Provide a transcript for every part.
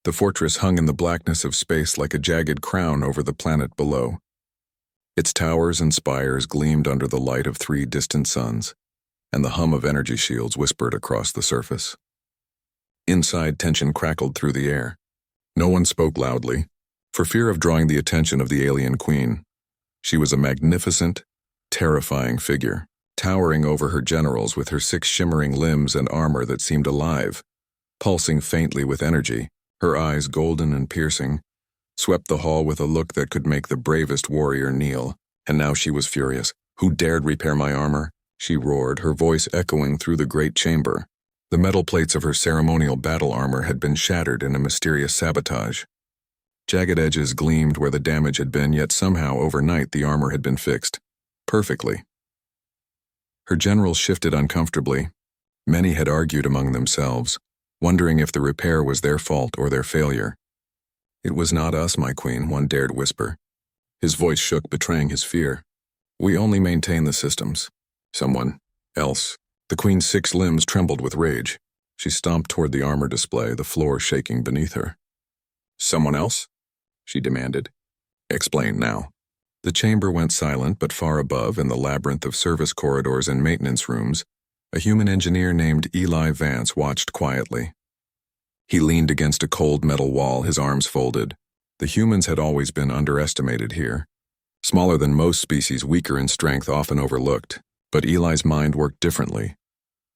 The fortress hung in the blackness of space like a jagged crown over the planet below. Its towers and spires gleamed under the light of 3 distant suns, and the hum of energy shields whispered across the surface. Inside, tension crackled through the air. No one spoke loudly, for fear of drawing the attention of the alien queen. She was a magnificent, terrifying figure, towering over her generals with her 6 shimmering limbs and armor that seemed alive, pulsing faintly with energy. Her eyes, golden and piercing, swept the hall with a look that could make the bravest warrior kneel. And now she was furious. "Who dared repair my armor?" she roared, her voice echoing through the great chamber. The metal plates of her ceremonial battle armor had been shattered in a mysterious sabotage. Jagged edges gleamed where the damage had been, yet somehow overnight the armor had been fixed. Perfectly. Her generals shifted uncomfortably. Many had argued among themselves, wondering if the repair was their fault or their failure. "It was not us, my queen," one dared whisper. His voice shook, betraying his fear. "We only maintain the systems." Someone else. The queen's 6 limbs trembled with rage. She stomped toward the armor display, the floor shaking beneath her. "Someone else?" she demanded. "Explain now." The chamber went silent, but far above, in the labyrinth of service corridors and maintenance rooms, a human engineer named Eli Vance watched quietly. He leaned against a cold metal wall, his arms folded. The humans had always been underestimated here. Smaller than most species, weaker in strength, often overlooked. But Eli's mind worked differently.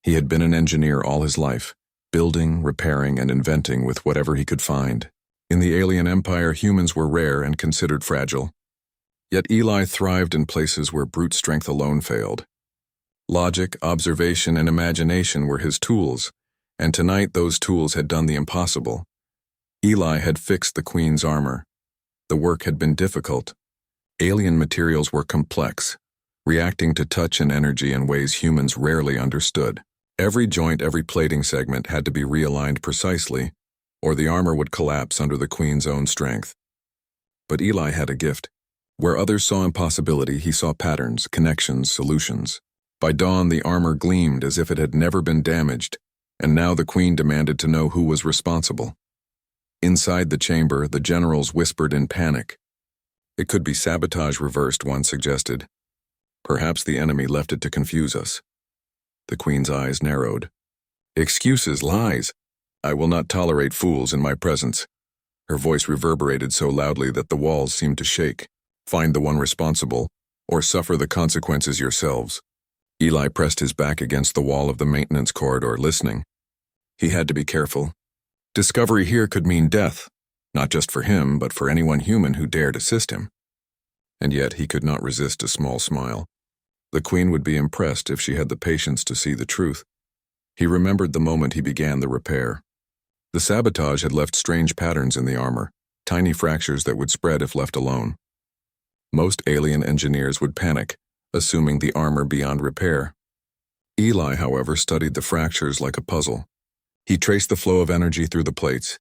He had been an engineer all his life, building, repairing, and inventing with whatever he could find. In the alien empire, humans were rare and considered fragile. Yet Eli thrived in places where brute strength alone failed. Logic, observation, and imagination were his tools, and tonight those tools had done the impossible. Eli had fixed the queen's armor. The work had been difficult. Alien materials were complex, reacting to touch and energy in ways humans rarely understood. Every joint, every plating segment had to be realigned precisely, or the armor would collapse under the queen's own strength. But Eli had a gift. Where others saw impossibility, he saw patterns, connections, solutions. By dawn, the armor gleamed as if it had never been damaged, and now the queen demanded to know who was responsible. Inside the chamber, the generals whispered in panic. "It could be sabotage reversed," one suggested. "Perhaps the enemy left it to confuse us." The queen's eyes narrowed. "Excuses, lies. I will not tolerate fools in my presence." Her voice reverberated so loudly that the walls seemed to shake. "Find the one responsible, or suffer the consequences yourselves." Eli pressed his back against the wall of the maintenance corridor, listening. He had to be careful. Discovery here could mean death, not just for him, but for anyone human who dared assist him. And yet he could not resist a small smile. The queen would be impressed if she had the patience to see the truth. He remembered the moment he began the repair. The sabotage had left strange patterns in the armor, tiny fractures that would spread if left alone. Most alien engineers would panic, assuming the armor beyond repair. Eli, however, studied the fractures like a puzzle. He traced the flow of energy through the plates,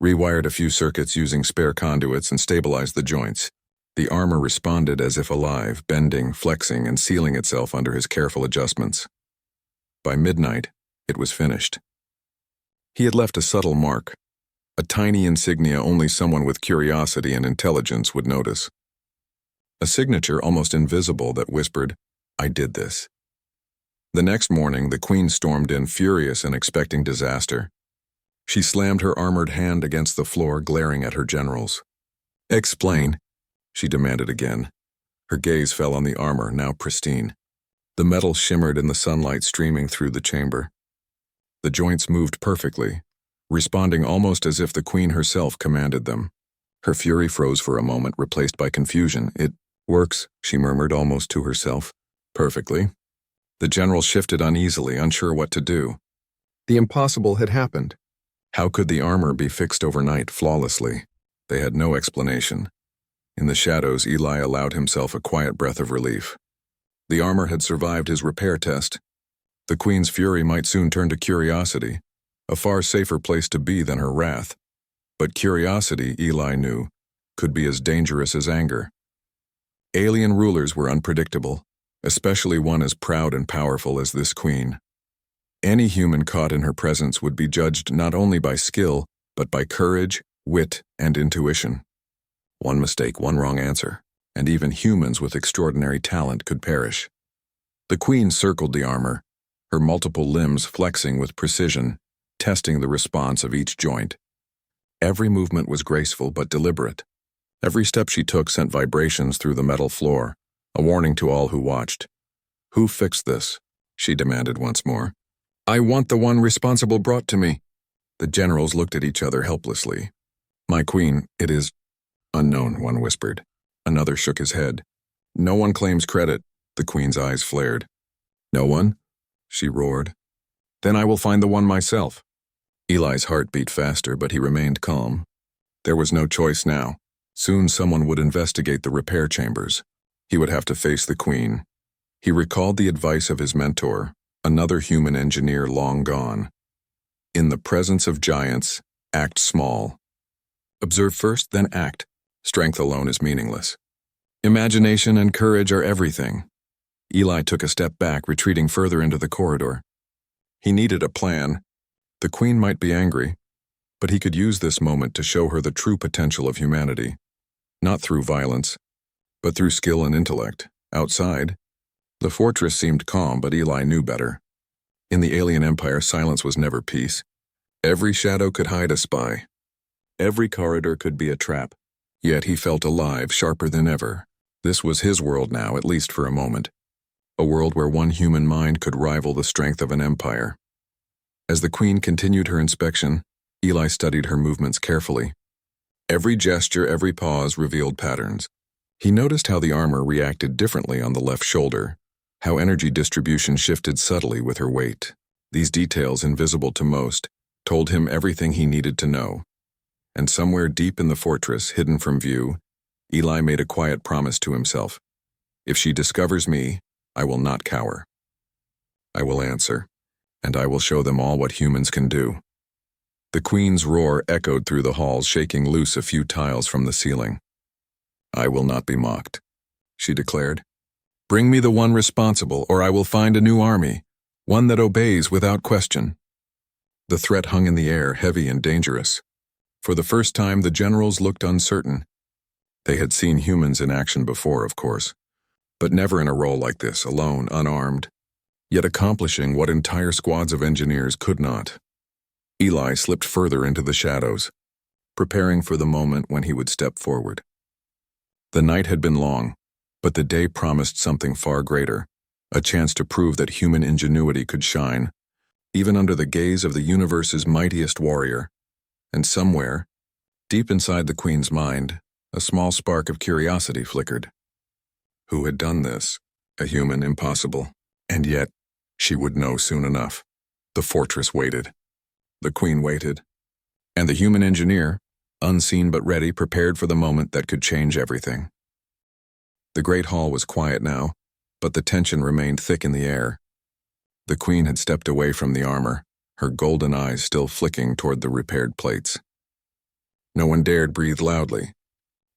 rewired a few circuits using spare conduits, and stabilized the joints. The armor responded as if alive, bending, flexing, and sealing itself under his careful adjustments. By midnight, it was finished. He had left a subtle mark, a tiny insignia only someone with curiosity and intelligence would notice. A signature almost invisible that whispered, "I did this." The next morning, the queen stormed in, furious and expecting disaster. She slammed her armored hand against the floor, glaring at her generals. "Explain," she demanded again. Her gaze fell on the armor, now pristine. The metal shimmered in the sunlight streaming through the chamber. The joints moved perfectly, responding almost as if the queen herself commanded them. Her fury froze for a moment, replaced by confusion. "It works," she murmured almost to herself. "Perfectly." The general shifted uneasily, unsure what to do. The impossible had happened. How could the armor be fixed overnight flawlessly? They had no explanation. In the shadows, Eli allowed himself a quiet breath of relief. The armor had survived his repair test. The queen's fury might soon turn to curiosity, a far safer place to be than her wrath. But curiosity, Eli knew, could be as dangerous as anger. Alien rulers were unpredictable, especially one as proud and powerful as this queen. Any human caught in her presence would be judged not only by skill, but by courage, wit, and intuition. One mistake, one wrong answer, and even humans with extraordinary talent could perish. The Queen circled the armor, her multiple limbs flexing with precision, testing the response of each joint. Every movement was graceful but deliberate. Every step she took sent vibrations through the metal floor, a warning to all who watched. "Who fixed this?" she demanded once more. "I want the one responsible brought to me." The generals looked at each other helplessly. "My queen, it is..." "Unknown," one whispered. Another shook his head. "No one claims credit." The queen's eyes flared. "No one?" she roared. "Then I will find the one myself." Eli's heart beat faster, but he remained calm. There was no choice now. Soon someone would investigate the repair chambers. He would have to face the queen. He recalled the advice of his mentor, another human engineer long gone. In the presence of giants, act small. Observe first, then act. Strength alone is meaningless. Imagination and courage are everything. Eli took a step back, retreating further into the corridor. He needed a plan. The queen might be angry, but he could use this moment to show her the true potential of humanity. Not through violence, but through skill and intellect. Outside, the fortress seemed calm, but Eli knew better. In the alien empire, silence was never peace. Every shadow could hide a spy. Every corridor could be a trap. Yet he felt alive, sharper than ever. This was his world now, at least for a moment. A world where one human mind could rival the strength of an empire. As the queen continued her inspection, Eli studied her movements carefully. Every gesture, every pause revealed patterns. He noticed how the armor reacted differently on the left shoulder, how energy distribution shifted subtly with her weight. These details, invisible to most, told him everything he needed to know. And somewhere deep in the fortress, hidden from view, Eli made a quiet promise to himself. "If she discovers me, I will not cower. I will answer, and I will show them all what humans can do." The queen's roar echoed through the halls, shaking loose a few tiles from the ceiling. "I will not be mocked," she declared. "Bring me the one responsible, or I will find a new army, one that obeys without question." The threat hung in the air, heavy and dangerous. For the first time, the generals looked uncertain. They had seen humans in action before, of course, but never in a role like this, alone, unarmed, yet accomplishing what entire squads of engineers could not. Eli slipped further into the shadows, preparing for the moment when he would step forward. The night had been long, but the day promised something far greater, a chance to prove that human ingenuity could shine, even under the gaze of the universe's mightiest warrior. And somewhere, deep inside the queen's mind, a small spark of curiosity flickered. Who had done this? A human? Impossible. And yet, she would know soon enough. The fortress waited. The queen waited. And the human engineer, unseen but ready, prepared for the moment that could change everything. The great hall was quiet now, but the tension remained thick in the air. The queen had stepped away from the armor, her golden eyes still flicking toward the repaired plates. No one dared breathe loudly.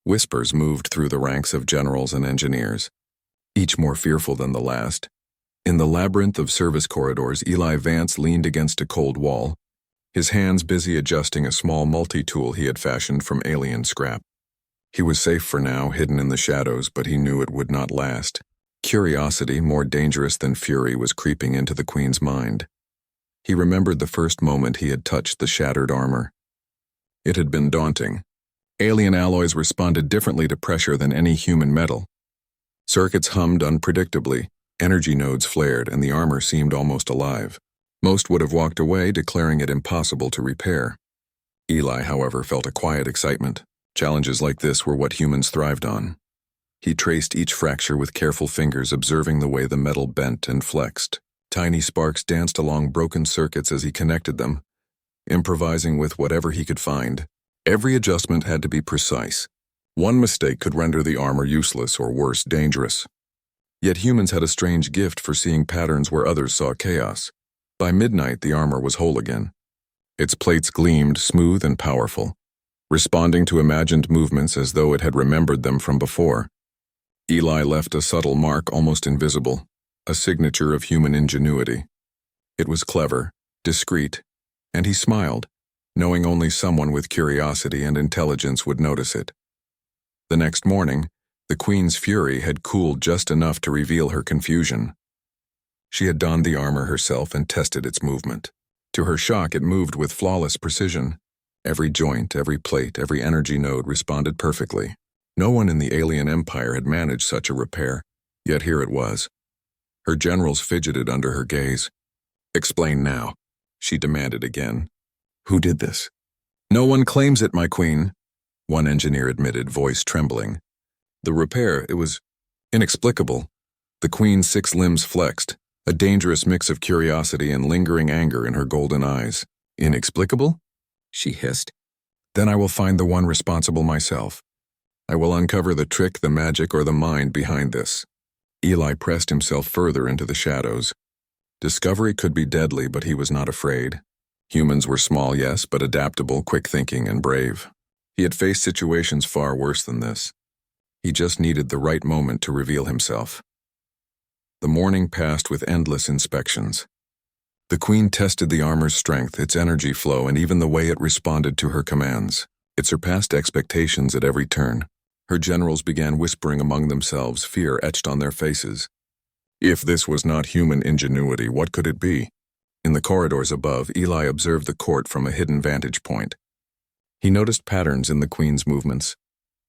Whispers moved through the ranks of generals and engineers, each more fearful than the last. In the labyrinth of service corridors, Eli Vance leaned against a cold wall, his hands busy adjusting a small multi-tool he had fashioned from alien scrap. He was safe for now, hidden in the shadows, but he knew it would not last. Curiosity, more dangerous than fury, was creeping into the queen's mind. He remembered the first moment he had touched the shattered armor. It had been daunting. Alien alloys responded differently to pressure than any human metal. Circuits hummed unpredictably, energy nodes flared, and the armor seemed almost alive. Most would have walked away, declaring it impossible to repair. Eli, however, felt a quiet excitement. Challenges like this were what humans thrived on. He traced each fracture with careful fingers, observing the way the metal bent and flexed. Tiny sparks danced along broken circuits as he connected them, improvising with whatever he could find. Every adjustment had to be precise. One mistake could render the armor useless or worse, dangerous. Yet humans had a strange gift for seeing patterns where others saw chaos. By midnight, the armor was whole again. Its plates gleamed, smooth and powerful, responding to imagined movements as though it had remembered them from before. Eli left a subtle mark, almost invisible, a signature of human ingenuity. It was clever, discreet, and he smiled, knowing only someone with curiosity and intelligence would notice it. The next morning, the Queen's fury had cooled just enough to reveal her confusion. She had donned the armor herself and tested its movement. To her shock, it moved with flawless precision. Every joint, every plate, every energy node responded perfectly. No one in the alien empire had managed such a repair, yet here it was. Her generals fidgeted under her gaze. "Explain now," she demanded again. "Who did this?" "No one claims it, my queen," one engineer admitted, voice trembling. "The repair, it was inexplicable." The queen's 6 limbs flexed, a dangerous mix of curiosity and lingering anger in her golden eyes. "Inexplicable?" she hissed. "Then I will find the one responsible myself. I will uncover the trick, the magic, or the mind behind this." Eli pressed himself further into the shadows. Discovery could be deadly, but he was not afraid. Humans were small, yes, but adaptable, quick-thinking, and brave. He had faced situations far worse than this. He just needed the right moment to reveal himself. The morning passed with endless inspections. The Queen tested the armor's strength, its energy flow, and even the way it responded to her commands. It surpassed expectations at every turn. Her generals began whispering among themselves, fear etched on their faces. If this was not human ingenuity, what could it be? In the corridors above, Eli observed the court from a hidden vantage point. He noticed patterns in the Queen's movements,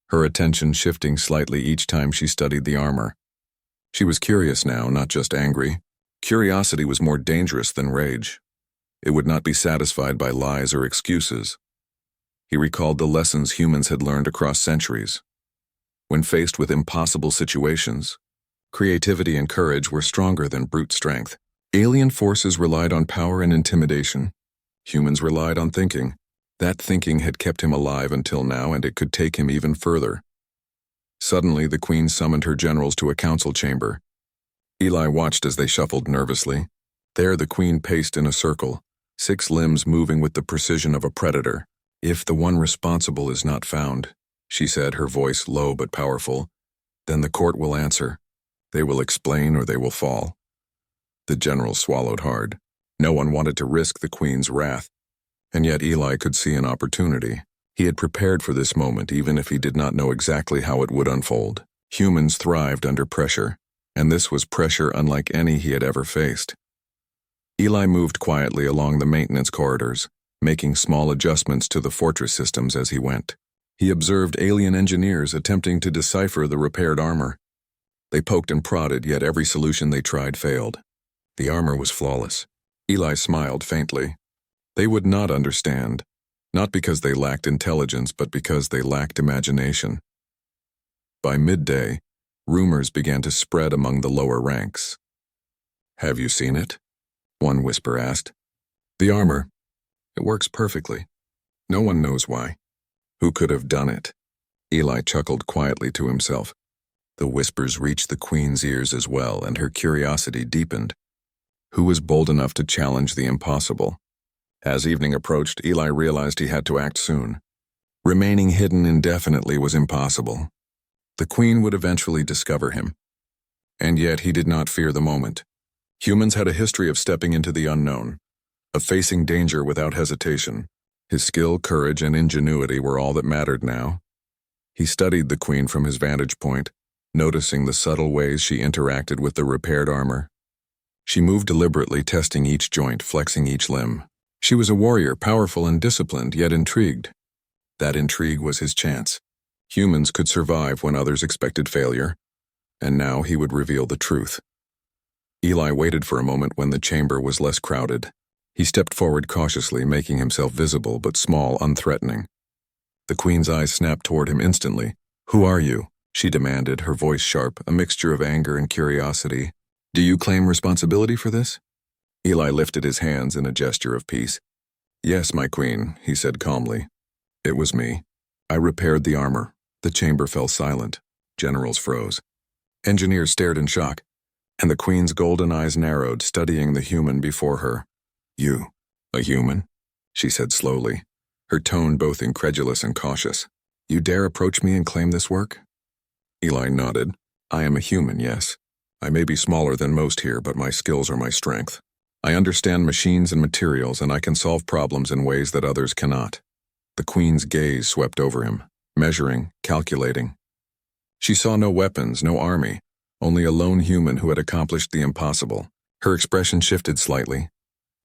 her attention shifting slightly each time she studied the armor. She was curious now, not just angry. Curiosity was more dangerous than rage. It would not be satisfied by lies or excuses. He recalled the lessons humans had learned across centuries. When faced with impossible situations, creativity and courage were stronger than brute strength. Alien forces relied on power and intimidation. Humans relied on thinking. That thinking had kept him alive until now, and it could take him even further. Suddenly, the Queen summoned her generals to a council chamber. Eli watched as they shuffled nervously. There, the Queen paced in a circle, 6 limbs moving with the precision of a predator. "If the one responsible is not found," she said, her voice low but powerful, "then the court will answer. They will explain or they will fall." The generals swallowed hard. No one wanted to risk the Queen's wrath, and yet Eli could see an opportunity. He had prepared for this moment, even if he did not know exactly how it would unfold. Humans thrived under pressure, and this was pressure unlike any he had ever faced. Eli moved quietly along the maintenance corridors, making small adjustments to the fortress systems as he went. He observed alien engineers attempting to decipher the repaired armor. They poked and prodded, yet every solution they tried failed. The armor was flawless. Eli smiled faintly. They would not understand, not because they lacked intelligence, but because they lacked imagination. By midday, rumors began to spread among the lower ranks. "Have you seen it?" one whisper asked. "The armor. It works perfectly. No one knows why. Who could have done it?" Eli chuckled quietly to himself. The whispers reached the Queen's ears as well, and her curiosity deepened. Who was bold enough to challenge the impossible? As evening approached, Eli realized he had to act soon. Remaining hidden indefinitely was impossible. The Queen would eventually discover him. And yet he did not fear the moment. Humans had a history of stepping into the unknown, of facing danger without hesitation. His skill, courage, and ingenuity were all that mattered now. He studied the Queen from his vantage point, noticing the subtle ways she interacted with the repaired armor. She moved deliberately, testing each joint, flexing each limb. She was a warrior, powerful and disciplined, yet intrigued. That intrigue was his chance. Humans could survive when others expected failure, and now he would reveal the truth. Eli waited for a moment when the chamber was less crowded. He stepped forward cautiously, making himself visible but small, unthreatening. The Queen's eyes snapped toward him instantly. "Who are you?" she demanded, her voice sharp, a mixture of anger and curiosity. "Do you claim responsibility for this?" Eli lifted his hands in a gesture of peace. "Yes, my queen," he said calmly. "It was me. I repaired the armor." The chamber fell silent. Generals froze. Engineers stared in shock, and the Queen's golden eyes narrowed, studying the human before her. "You, a human?" she said slowly, her tone both incredulous and cautious. "You dare approach me and claim this work?" Eli nodded. "I am a human, yes. I may be smaller than most here, but my skills are my strength. I understand machines and materials, and I can solve problems in ways that others cannot. The Queen's gaze swept over him, measuring, calculating. She saw no weapons, no army, only a lone human who had accomplished the impossible. Her expression shifted slightly,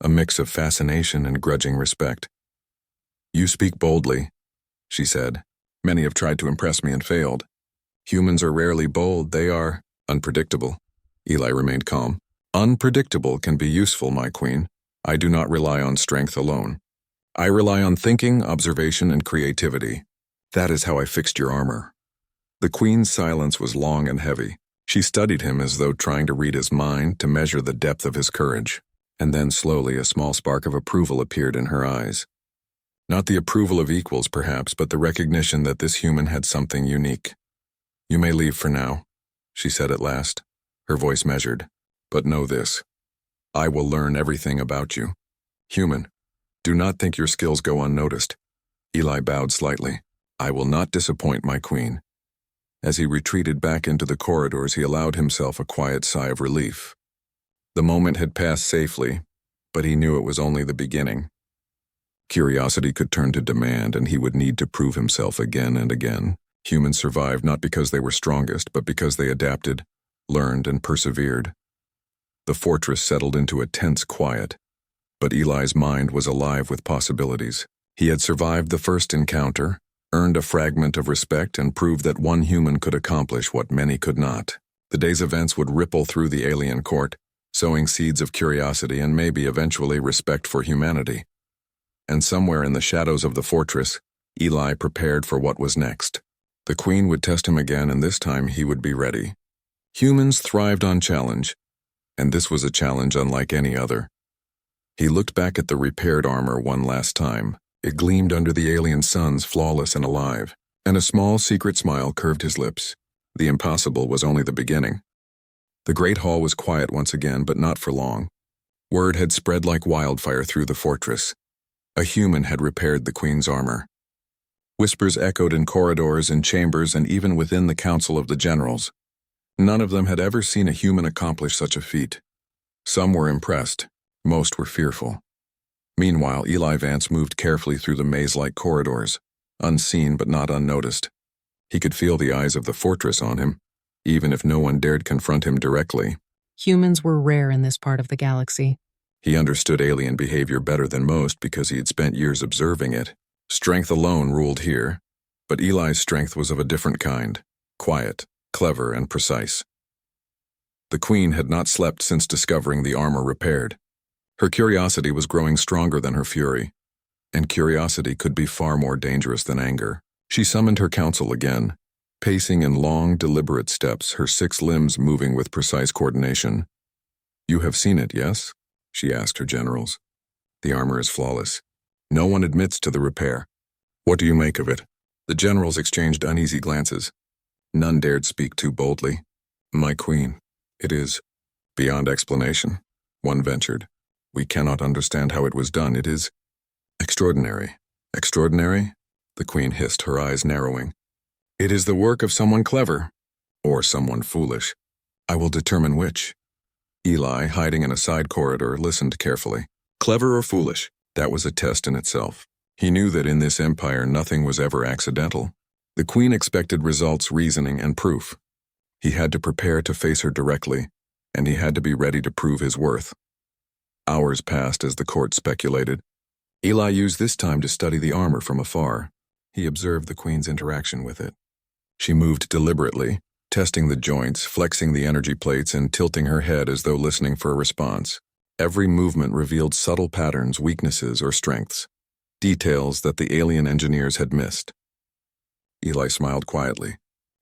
a mix of fascination and grudging respect. "You speak boldly," she said. "Many have tried to impress me and failed. Humans are rarely bold, they are unpredictable." Eli remained calm. "Unpredictable can be useful, my queen. I do not rely on strength alone. I rely on thinking, observation, and creativity. That is how I fixed your armor." The queen's silence was long and heavy. She studied him as though trying to read his mind, to measure the depth of his courage. And then slowly a small spark of approval appeared in her eyes. Not the approval of equals, perhaps, but the recognition that this human had something unique. "You may leave for now," she said at last, her voice measured. "But know this. I will learn everything about you. Human, do not think your skills go unnoticed." Eli bowed slightly. "I will not disappoint my queen." As he retreated back into the corridors, he allowed himself a quiet sigh of relief. The moment had passed safely, but he knew it was only the beginning. Curiosity could turn to demand, and he would need to prove himself again and again. Humans survived not because they were strongest, but because they adapted, learned, and persevered. The fortress settled into a tense quiet, but Eli's mind was alive with possibilities. He had survived the first encounter, earned a fragment of respect, and proved that one human could accomplish what many could not. The day's events would ripple through the alien court, sowing seeds of curiosity and maybe eventually respect for humanity. And somewhere in the shadows of the fortress, Eli prepared for what was next. The Queen would test him again, and this time he would be ready. Humans thrived on challenge, and this was a challenge unlike any other. He looked back at the repaired armor one last time. It gleamed under the alien suns, flawless and alive, and a small secret smile curved his lips. The impossible was only the beginning. The great hall was quiet once again, but not for long. Word had spread like wildfire through the fortress. A human had repaired the Queen's armor. Whispers echoed in corridors and chambers and even within the council of the generals. None of them had ever seen a human accomplish such a feat. Some were impressed, most were fearful. Meanwhile, Eli Vance moved carefully through the maze-like corridors, unseen but not unnoticed. He could feel the eyes of the fortress on him, even if no one dared confront him directly. Humans were rare in this part of the galaxy. He understood alien behavior better than most because he had spent years observing it. Strength alone ruled here, but Eli's strength was of a different kind, quiet, clever, and precise. The Queen had not slept since discovering the armor repaired. Her curiosity was growing stronger than her fury, and curiosity could be far more dangerous than anger. She summoned her council again, pacing in long, deliberate steps, her 6 limbs moving with precise coordination. "You have seen it, yes?" she asked her generals. "The armor is flawless. No one admits to the repair. What do you make of it?" The generals exchanged uneasy glances. None dared speak too boldly. "My queen, it is beyond explanation," one ventured. "We cannot understand how it was done. It is extraordinary." "Extraordinary?" the queen hissed, her eyes narrowing. "It is the work of someone clever, or someone foolish. I will determine which." Eli, hiding in a side corridor, listened carefully. Clever or foolish, that was a test in itself. He knew that in this empire nothing was ever accidental. The queen expected results, reasoning, and proof. He had to prepare to face her directly, and he had to be ready to prove his worth. Hours passed as the court speculated. Eli used this time to study the armor from afar. He observed the queen's interaction with it. She moved deliberately, testing the joints, flexing the energy plates, and tilting her head as though listening for a response. Every movement revealed subtle patterns, weaknesses, or strengths, details that the alien engineers had missed. Eli smiled quietly.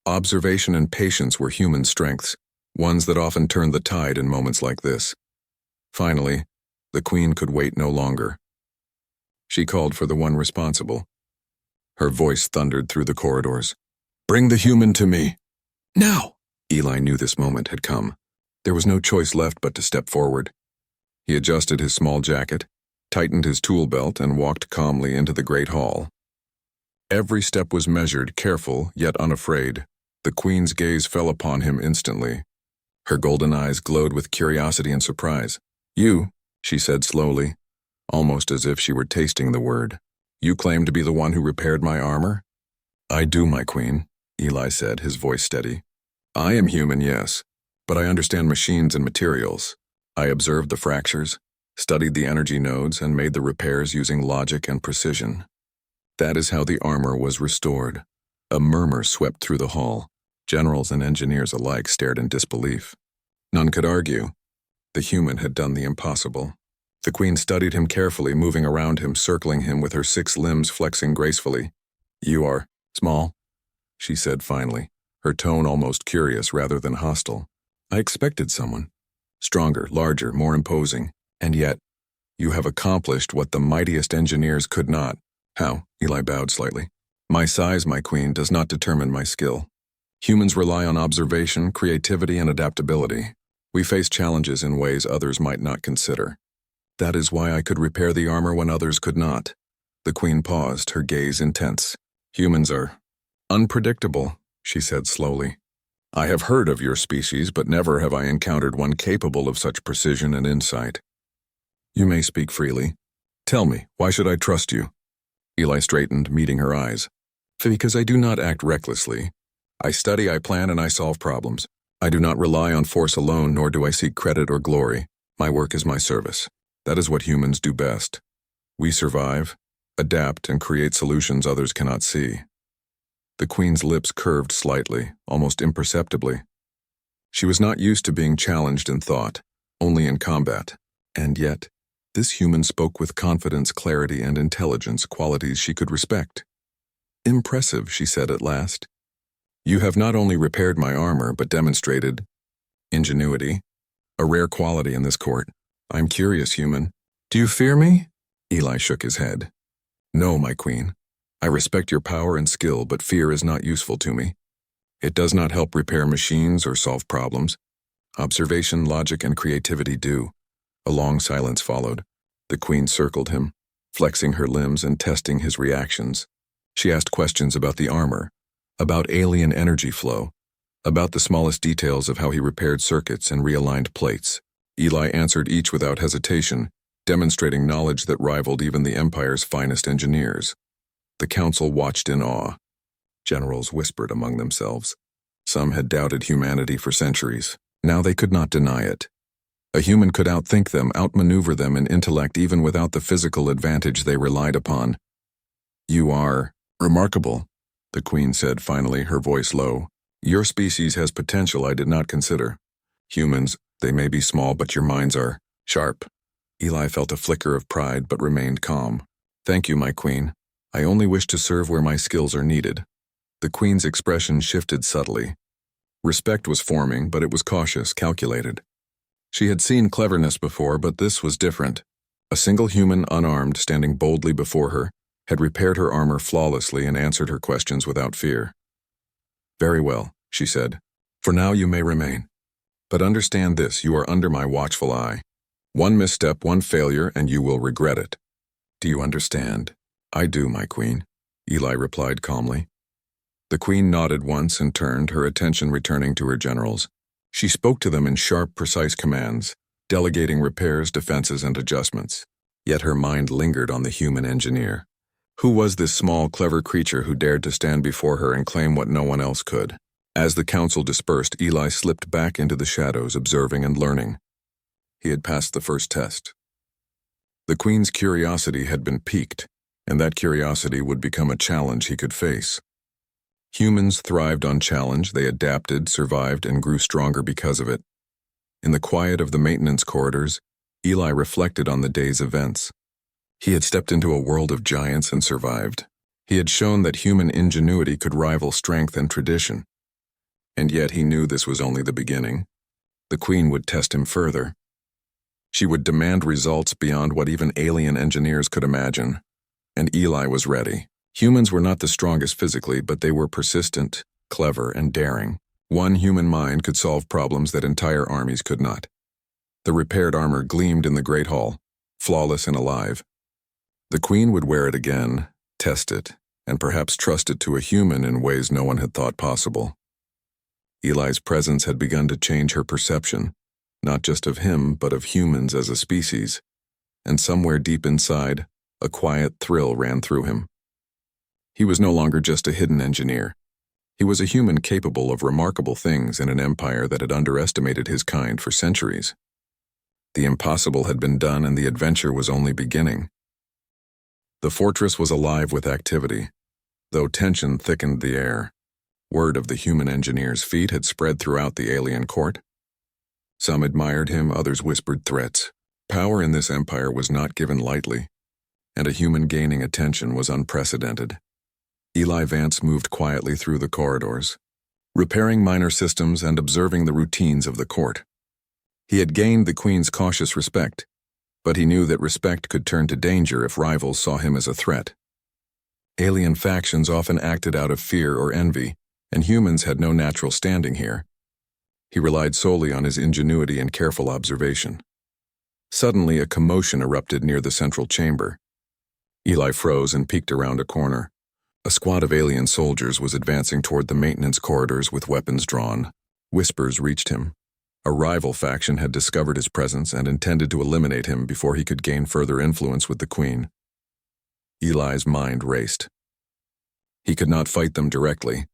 Observation and patience were human strengths, ones that often turned the tide in moments like this. Finally, the queen could wait no longer. She called for the one responsible. Her voice thundered through the corridors. "Bring the human to me. Now!" Eli knew this moment had come. There was no choice left but to step forward. He adjusted his small jacket, tightened his tool belt, and walked calmly into the great hall. Every step was measured, careful, yet unafraid. The queen's gaze fell upon him instantly. Her golden eyes glowed with curiosity and surprise. "You," she said slowly, almost as if she were tasting the word. You claim to be the one who repaired my armor? I do, my queen, Eli said, his voice steady. I am human, yes, but I understand machines and materials. I observed the fractures, studied the energy nodes, and made the repairs using logic and precision. That is how the armor was restored. A murmur swept through the hall. Generals and engineers alike stared in disbelief. None could argue. The human had done the impossible. The queen studied him carefully, moving around him, circling him with her 6 limbs flexing gracefully. You are small, she said finally, her tone almost curious rather than hostile. I expected someone. Stronger, larger, more imposing. And yet, you have accomplished what the mightiest engineers could not. How? Eli bowed slightly. My size, my queen, does not determine my skill. Humans rely on observation, creativity, and adaptability. We face challenges in ways others might not consider. That is why I could repair the armor when others could not. The queen paused, her gaze intense. Humans are unpredictable, she said slowly. I have heard of your species, but never have I encountered one capable of such precision and insight. You may speak freely. Tell me, why should I trust you? Eli straightened, meeting her eyes. Because I do not act recklessly. I study, I plan, and I solve problems. I do not rely on force alone, nor do I seek credit or glory. My work is my service. That is what humans do best. We survive, adapt, and create solutions others cannot see. The queen's lips curved slightly, almost imperceptibly. She was not used to being challenged in thought, only in combat. And yet, this human spoke with confidence, clarity, and intelligence, qualities she could respect. Impressive, she said at last. You have not only repaired my armor, but demonstrated ingenuity, a rare quality in this court. I'm curious, human. Do you fear me? Eli shook his head. No, my queen. I respect your power and skill, but fear is not useful to me. It does not help repair machines or solve problems. Observation, logic, and creativity do. A long silence followed. The queen circled him, flexing her limbs and testing his reactions. She asked questions about the armor, about alien energy flow, about the smallest details of how he repaired circuits and realigned plates. Eli answered each without hesitation, demonstrating knowledge that rivaled even the Empire's finest engineers. The council watched in awe. Generals whispered among themselves. Some had doubted humanity for centuries. Now they could not deny it. A human could outthink them, outmaneuver them in intellect even without the physical advantage they relied upon. You are remarkable, the queen said finally, her voice low. Your species has potential I did not consider. Humans, they may be small, but your minds are sharp. Eli felt a flicker of pride but remained calm. Thank you, my queen. I only wish to serve where my skills are needed. The queen's expression shifted subtly. Respect was forming, but it was cautious, calculated. She had seen cleverness before, but this was different. A single human, unarmed, standing boldly before her, had repaired her armor flawlessly and answered her questions without fear. Very well, she said. For now you may remain. But understand this, you are under my watchful eye. One misstep, one failure, and you will regret it. Do you understand? I do, my queen, Eli replied calmly. The queen nodded once and turned, her attention returning to her generals. She spoke to them in sharp, precise commands, delegating repairs, defenses, and adjustments. Yet her mind lingered on the human engineer. Who was this small, clever creature who dared to stand before her and claim what no one else could? As the council dispersed, Eli slipped back into the shadows, observing and learning. He had passed the first test. The queen's curiosity had been piqued, and that curiosity would become a challenge he could face. Humans thrived on challenge, they adapted, survived, and grew stronger because of it. In the quiet of the maintenance corridors, Eli reflected on the day's events. He had stepped into a world of giants and survived. He had shown that human ingenuity could rival strength and tradition. And yet he knew this was only the beginning. The queen would test him further. She would demand results beyond what even alien engineers could imagine. And Eli was ready. Humans were not the strongest physically, but they were persistent, clever, and daring. One human mind could solve problems that entire armies could not. The repaired armor gleamed in the great hall, flawless and alive. The queen would wear it again, test it, and perhaps trust it to a human in ways no one had thought possible. Eli's presence had begun to change her perception, not just of him, but of humans as a species. and somewhere deep inside, a quiet thrill ran through him. He was no longer just a hidden engineer. He was a human capable of remarkable things in an empire that had underestimated his kind for centuries. The impossible had been done, and the adventure was only beginning. The fortress was alive with activity, though tension thickened the air. Word of the human engineer's feat had spread throughout the alien court. Some admired him, others whispered threats. Power in this empire was not given lightly, and a human gaining attention was unprecedented. Eli Vance moved quietly through the corridors, repairing minor systems and observing the routines of the court. He had gained the Queen's cautious respect, but he knew that respect could turn to danger if rivals saw him as a threat. Alien factions often acted out of fear or envy, and humans had no natural standing here. He relied solely on his ingenuity and careful observation. Suddenly, a commotion erupted near the central chamber. Eli froze and peeked around a corner. A squad of alien soldiers was advancing toward the maintenance corridors with weapons drawn. Whispers reached him. A rival faction had discovered his presence and intended to eliminate him before he could gain further influence with the Queen. Eli's mind raced. He could not fight them directly.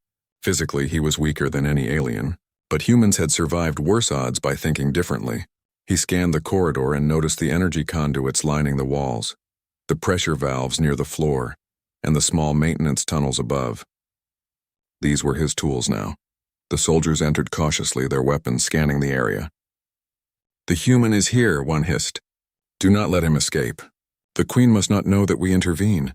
Physically, he was weaker than any alien, but humans had survived worse odds by thinking differently. He scanned the corridor and noticed the energy conduits lining the walls, the pressure valves near the floor, and the small maintenance tunnels above. These were his tools now. The soldiers entered cautiously, their weapons scanning the area. "The human is here," one hissed. "Do not let him escape. The Queen must not know that we intervene."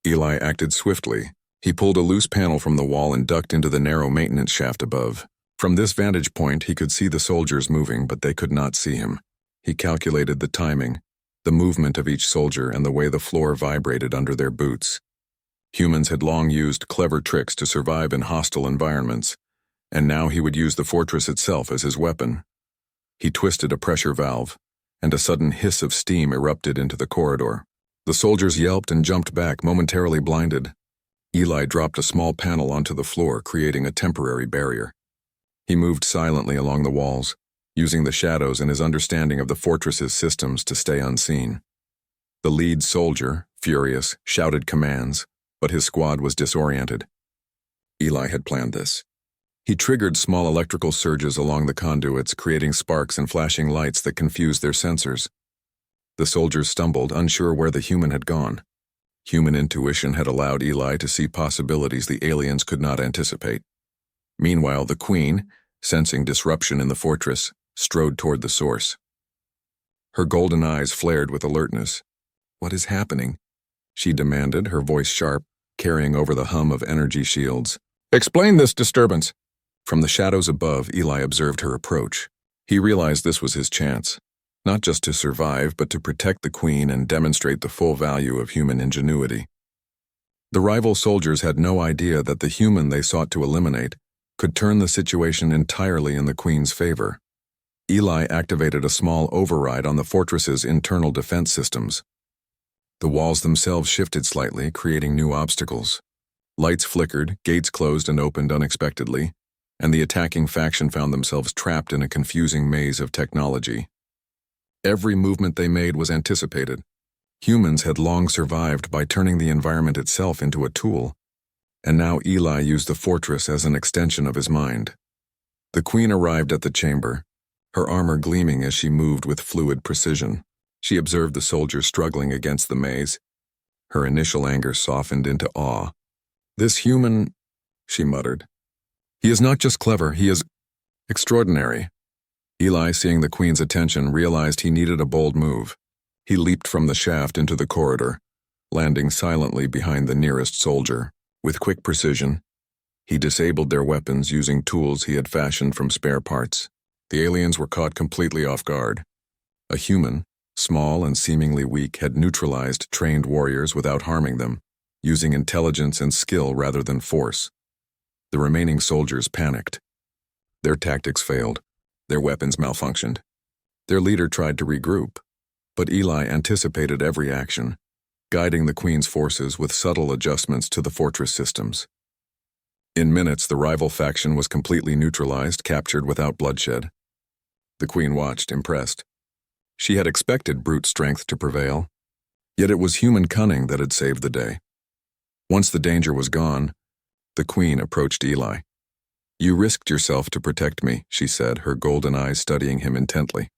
Eli acted swiftly. He pulled a loose panel from the wall and ducked into the narrow maintenance shaft above. From this vantage point, he could see the soldiers moving, but they could not see him. He calculated the timing, the movement of each soldier, and the way the floor vibrated under their boots. Humans had long used clever tricks to survive in hostile environments, and now he would use the fortress itself as his weapon. He twisted a pressure valve, and a sudden hiss of steam erupted into the corridor. The soldiers yelped and jumped back, momentarily blinded. Eli dropped a small panel onto the floor, creating a temporary barrier. He moved silently along the walls, using the shadows and his understanding of the fortress's systems to stay unseen. The lead soldier, furious, shouted commands, but his squad was disoriented. Eli had planned this. He triggered small electrical surges along the conduits, creating sparks and flashing lights that confused their sensors. The soldiers stumbled, unsure where the human had gone. Human intuition had allowed Eli to see possibilities the aliens could not anticipate. Meanwhile, the Queen, sensing disruption in the fortress, strode toward the source. Her golden eyes flared with alertness. "What is happening?" she demanded, her voice sharp, carrying over the hum of energy shields. "Explain this disturbance." From the shadows above, Eli observed her approach. He realized this was his chance, not just to survive, but to protect the Queen and demonstrate the full value of human ingenuity. The rival soldiers had no idea that the human they sought to eliminate could turn the situation entirely in the Queen's favor. Eli activated a small override on the fortress's internal defense systems. The walls themselves shifted slightly, creating new obstacles. Lights flickered, gates closed and opened unexpectedly, and the attacking faction found themselves trapped in a confusing maze of technology. Every movement they made was anticipated. Humans had long survived by turning the environment itself into a tool, and now Eli used the fortress as an extension of his mind. The Queen arrived at the chamber, her armor gleaming as she moved with fluid precision. She observed the soldiers struggling against the maze. Her initial anger softened into awe. "This human," she muttered. "He is not just clever, he is extraordinary." Eli, seeing the Queen's attention, realized he needed a bold move. He leaped from the shaft into the corridor, landing silently behind the nearest soldier. With quick precision, he disabled their weapons using tools he had fashioned from spare parts. The aliens were caught completely off guard. A human, small and seemingly weak, had neutralized trained warriors without harming them, using intelligence and skill rather than force. The remaining soldiers panicked. Their tactics failed. Their weapons malfunctioned. Their leader tried to regroup, but Eli anticipated every action, guiding the Queen's forces with subtle adjustments to the fortress systems. In minutes, the rival faction was completely neutralized, captured without bloodshed. The Queen watched, impressed. She had expected brute strength to prevail, yet it was human cunning that had saved the day. Once the danger was gone, the Queen approached Eli. "You risked yourself to protect me," she said, her golden eyes studying him intently.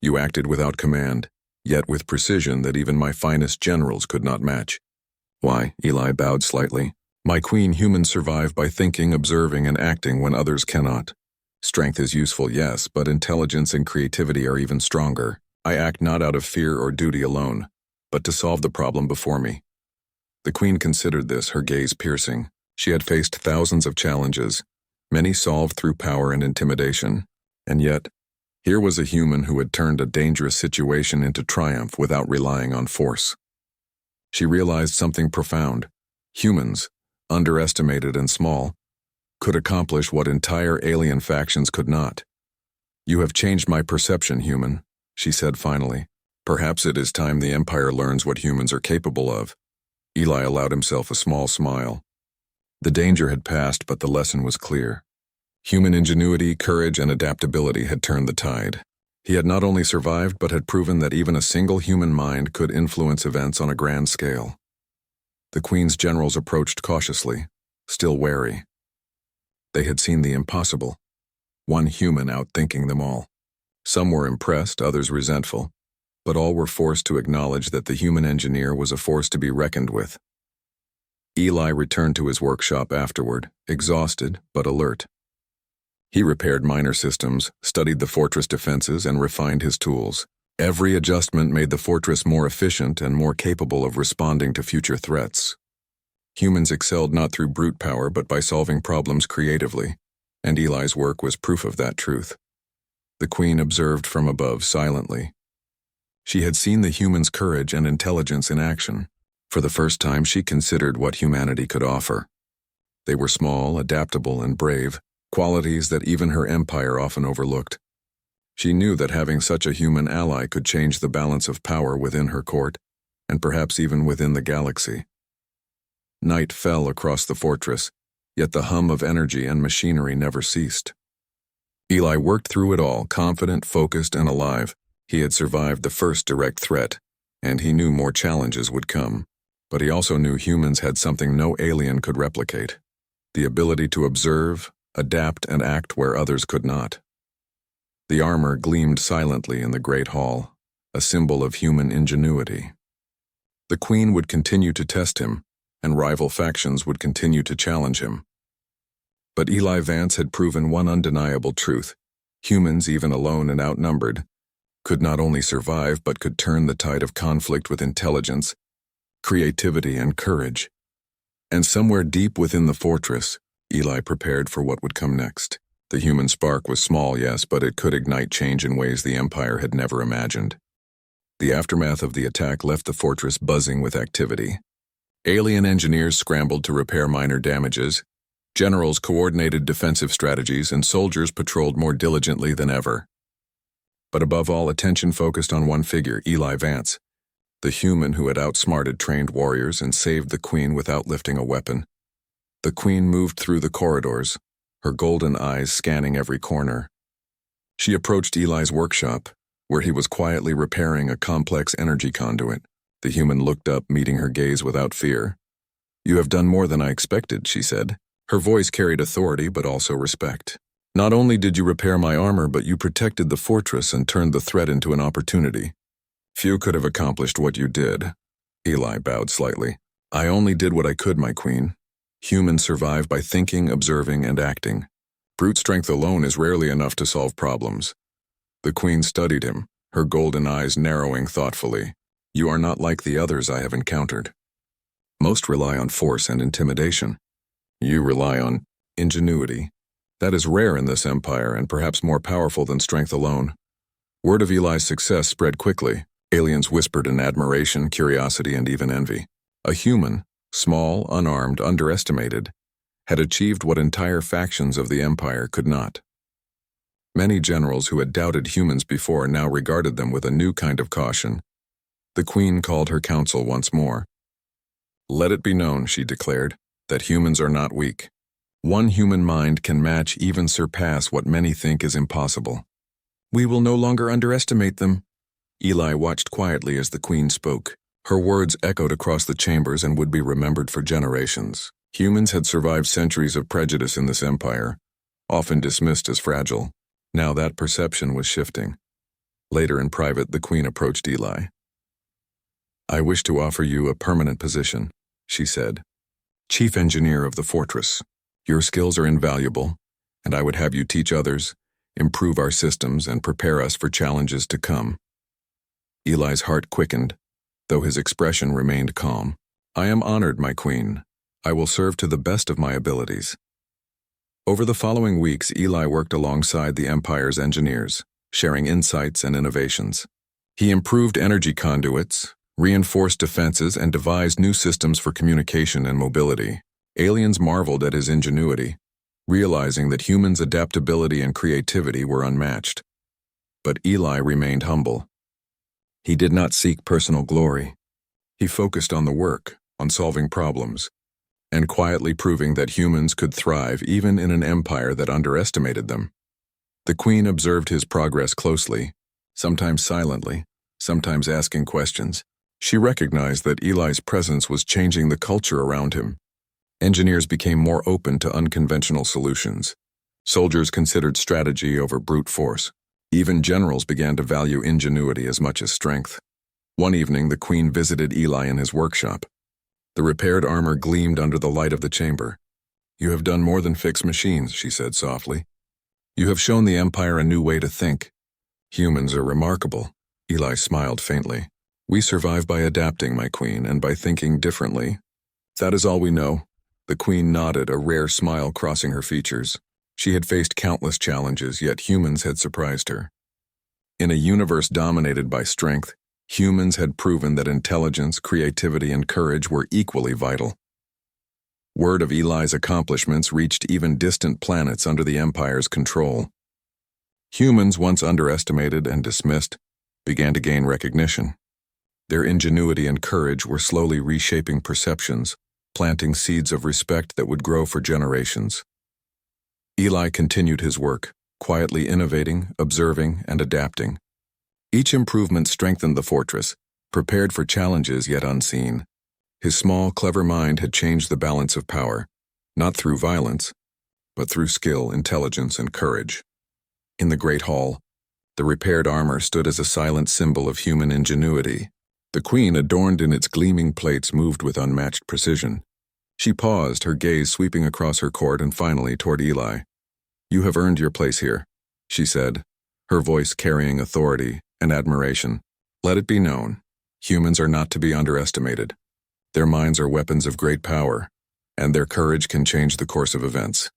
"You acted without command, yet with precision that even my finest generals could not match." "Why?" Eli bowed slightly. "My queen, humans survive by thinking, observing, and acting when others cannot. Strength is useful, yes, but intelligence and creativity are even stronger. I act not out of fear or duty alone, but to solve the problem before me." The queen considered this, her gaze piercing. She had faced thousands of challenges, many solved through power and intimidation, and yet, here was a human who had turned a dangerous situation into triumph without relying on force. She realized something profound. Humans, underestimated and small, could accomplish what entire alien factions could not. "You have changed my perception, human," she said finally. "Perhaps it is time the Empire learns what humans are capable of." Eli allowed himself a small smile. The danger had passed, but the lesson was clear. Human ingenuity, courage, and adaptability had turned the tide. He had not only survived, but had proven that even a single human mind could influence events on a grand scale. The Queen's generals approached cautiously, still wary. They had seen the impossible, one human outthinking them all. Some were impressed, others resentful, but all were forced to acknowledge that the human engineer was a force to be reckoned with. Eli returned to his workshop afterward, exhausted but alert. He repaired minor systems, studied the fortress defenses, and refined his tools. Every adjustment made the fortress more efficient and more capable of responding to future threats. Humans excelled not through brute power but by solving problems creatively, and Eli's work was proof of that truth. The Queen observed from above silently. She had seen the humans' courage and intelligence in action. For the first time, she considered what humanity could offer. They were small, adaptable, and brave, qualities that even her empire often overlooked. She knew that having such a human ally could change the balance of power within her court, and perhaps even within the galaxy. Night fell across the fortress, yet the hum of energy and machinery never ceased. Eli worked through it all, confident, focused, and alive. He had survived the first direct threat, and he knew more challenges would come. But he also knew humans had something no alien could replicate: the ability to observe, adapt, and act where others could not. The armor gleamed silently in the great hall, a symbol of human ingenuity. The Queen would continue to test him, and rival factions would continue to challenge him. But Eli Vance had proven one undeniable truth: humans, even alone and outnumbered, could not only survive but could turn the tide of conflict with intelligence, creativity, and courage. And somewhere deep within the fortress, Eli prepared for what would come next. The human spark was small, yes, but it could ignite change in ways the Empire had never imagined. The aftermath of the attack left the fortress buzzing with activity. Alien engineers scrambled to repair minor damages, generals coordinated defensive strategies, and soldiers patrolled more diligently than ever. But above all, attention focused on one figure: Eli Vance, the human who had outsmarted trained warriors and saved the Queen without lifting a weapon. The Queen moved through the corridors, her golden eyes scanning every corner. She approached Eli's workshop, where he was quietly repairing a complex energy conduit. The human looked up, meeting her gaze without fear. "You have done more than I expected," she said. Her voice carried authority but also respect. "Not only did you repair my armor, but you protected the fortress and turned the threat into an opportunity. Few could have accomplished what you did." Eli bowed slightly. "I only did what I could, my queen. Humans survive by thinking, observing, and acting. Brute strength alone is rarely enough to solve problems." The queen studied him, her golden eyes narrowing thoughtfully. "You are not like the others I have encountered. Most rely on force and intimidation. You rely on ingenuity. That is rare in this empire and perhaps more powerful than strength alone." Word of Eli's success spread quickly. Aliens whispered in admiration, curiosity, and even envy. A human, small, unarmed, underestimated, had achieved what entire factions of the Empire could not. Many generals who had doubted humans before now regarded them with a new kind of caution. The Queen called her council once more. "Let it be known," she declared, "that humans are not weak. One human mind can match, even surpass, what many think is impossible. We will no longer underestimate them. Eli watched quietly as the Queen spoke. Her words echoed across the chambers and would be remembered for generations. Humans had survived centuries of prejudice in this empire, often dismissed as fragile. Now that perception was shifting. Later in private, the Queen approached Eli. I wish to offer you a permanent position, she said. Chief Engineer of the fortress. Your skills are invaluable, and I would have you teach others, improve our systems, and prepare us for challenges to come. Eli's heart quickened, though his expression remained calm. I am honored, my Queen. I will serve to the best of my abilities. Over the following weeks, Eli worked alongside the Empire's engineers, sharing insights and innovations. He improved energy conduits, reinforced defenses, and devised new systems for communication and mobility. Aliens marveled at his ingenuity, realizing that humans' adaptability and creativity were unmatched. But Eli remained humble. He did not seek personal glory. He focused on the work, on solving problems, and quietly proving that humans could thrive even in an empire that underestimated them. The Queen observed his progress closely, sometimes silently, sometimes asking questions. She recognized that Eli's presence was changing the culture around him. Engineers became more open to unconventional solutions. Soldiers considered strategy over brute force. Even generals began to value ingenuity as much as strength. One evening, the Queen visited Eli in his workshop. The repaired armor gleamed under the light of the chamber. You have done more than fix machines, she said softly. You have shown the Empire a new way to think. Humans are remarkable. Eli smiled faintly. We survive by adapting, my Queen, and by thinking differently. That is all we know. The Queen nodded, a rare smile crossing her features. She had faced countless challenges, yet humans had surprised her. In a universe dominated by strength, humans had proven that intelligence, creativity, and courage were equally vital. Word of Eli's accomplishments reached even distant planets under the Empire's control. Humans, once underestimated and dismissed, began to gain recognition. Their ingenuity and courage were slowly reshaping perceptions, planting seeds of respect that would grow for generations. Eli continued his work, quietly innovating, observing, and adapting. Each improvement strengthened the fortress, prepared for challenges yet unseen. His small, clever mind had changed the balance of power, not through violence, but through skill, intelligence, and courage. In the Great Hall, the repaired armor stood as a silent symbol of human ingenuity. The Queen, adorned in its gleaming plates, moved with unmatched precision. She paused, her gaze sweeping across her court and finally toward Eli. You have earned your place here, she said, her voice carrying authority and admiration. Let it be known, humans are not to be underestimated. Their minds are weapons of great power, and their courage can change the course of events.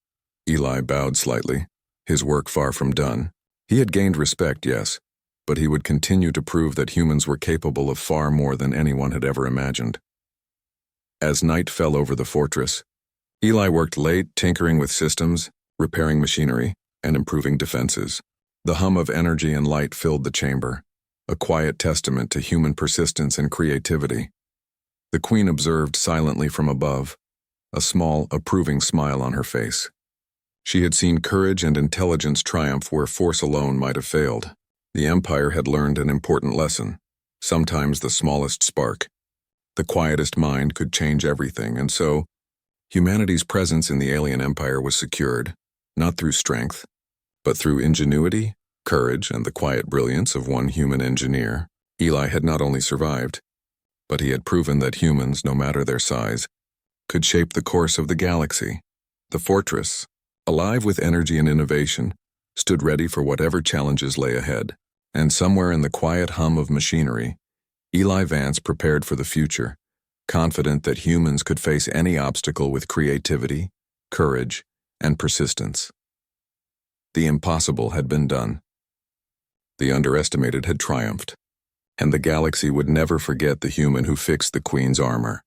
Eli bowed slightly, his work far from done. He had gained respect, yes, but he would continue to prove that humans were capable of far more than anyone had ever imagined. As night fell over the fortress, Eli worked late, tinkering with systems, repairing machinery, and improving defenses. The hum of energy and light filled the chamber, a quiet testament to human persistence and creativity. The Queen observed silently from above, a small, approving smile on her face. She had seen courage and intelligence triumph where force alone might have failed. The Empire had learned an important lesson. Sometimes the smallest spark, the quietest mind could change everything, and so, humanity's presence in the alien empire was secured, not through strength, but through ingenuity, courage, and the quiet brilliance of one human engineer. Eli had not only survived, but he had proven that humans, no matter their size, could shape the course of the galaxy. The fortress, alive with energy and innovation, stood ready for whatever challenges lay ahead. And somewhere in the quiet hum of machinery, Eli Vance prepared for the future, confident that humans could face any obstacle with creativity, courage, and persistence. The impossible had been done. The underestimated had triumphed, and the galaxy would never forget the human who fixed the Queen's armor.